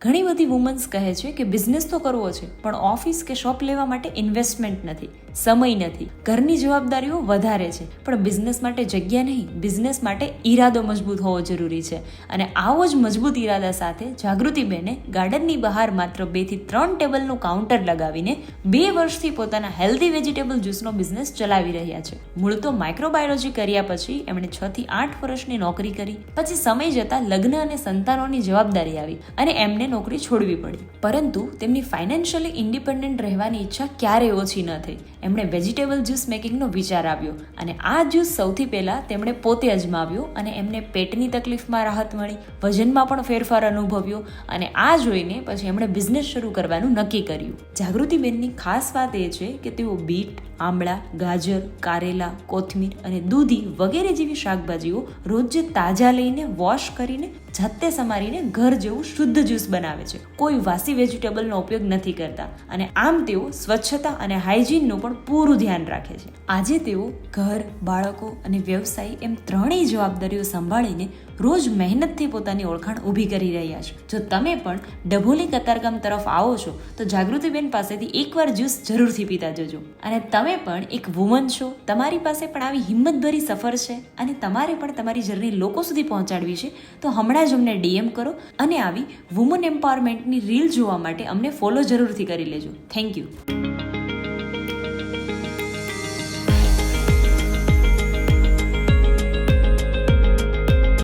ઘણી બધી વુમન્સ કહે છે કે બિઝનેસ તો કરવો છે, પણ ઓફિસ કે શોપ લેવા માટે ઇન્વેસ્ટમેન્ટ નથી, સમય નથી, ઘરની જવાબદારીઓ વધારે છે. પણ બિઝનેસ માટે જગ્યા નહીં, બિઝનેસ માટે ઈરાદો મજબૂત હોવો જરૂરી છે. અને આવો જ મજબૂત ઈરાદા સાથે જાગૃતિબેને ગાર્ડનની બહાર માત્ર 2 થી 3 ટેબલનું કાઉન્ટર લગાવીને 2 વર્ષથી પોતાના હેલ્ધી વેજીટેબલ જ્યુસનો બિઝનેસ ચલાવી રહ્યા છે. મૂળ તો માઇક્રોબાયોલોજી કર્યા પછી એમણે 6 થી 8 વર્ષની નોકરી કરી. પછી સમય જતાં લગ્ન અને સંતાનોની જવાબદારી આવી અને એમને નોકરી છોડવી પડી. પરંતુ તેમની ફાઇનાન્શિયલી ઇન્ડિપેન્ડન્ટ રહેવાની ઈચ્છા ક્યારેય ઓછી ન થઈ. એમણે વેજીટેબલ જ્યુસ મેકિંગનો વિચાર આવ્યો અને આ જ્યુસ સૌથી પહેલાં તેમણે પોતે અજમાવ્યો અને એમને પેટની તકલીફમાં રાહત મળી, વજનમાં પણ ફેરફાર અનુભવ્યો અને આ જોઈને પછી એમણે બિઝનેસ શરૂ કરવાનું નક્કી કર્યું. જાગૃતિબેનની ખાસ વાત એ છે કે તેઓ બીટ, આમળા, ગાજર, કારેલા, કોથમીર અને દૂધી વગેરે જેવી શાકભાજીઓ રોજ તાજા લઈને વોશ કરીને જાતે સમારીને ઘર જેવું શુદ્ધ જ્યુસ બનાવે છે. કોઈ વાસી વેજીટેબલનો ઉપયોગ નથી કરતા અને આમ તેઓ સ્વચ્છતા અને હાઇજીનનું પણ પૂરું ધ્યાન રાખે છે. આજે તેઓ ઘર, બાળકો અને વ્યવસાય એમ ત્રણેય જવાબદારીઓ સંભાળીને રોજ મહેનતથી પોતાની ઓળખાણ ઊભી કરી રહ્યા છે. જો તમે પણ ડભોલી કતારગામ તરફ આવો છો તો જાગૃતિબેન પાસેથી એકવાર જ્યુસ જરૂરથી પીતા જજો. અને તમે પણ એક વુમન છો, તમારી પાસે પણ આવી હિંમતભરી સફર છે અને તમારે પણ તમારી જર્ની લોકો સુધી પહોંચાડવી છે, તો હમણાં જ અમને DM કરો અને આવી વુમન એમ્પાવરમેન્ટની રીલ જોવા માટે અમને ફોલો જરૂરથી કરી લેજો. Thank you.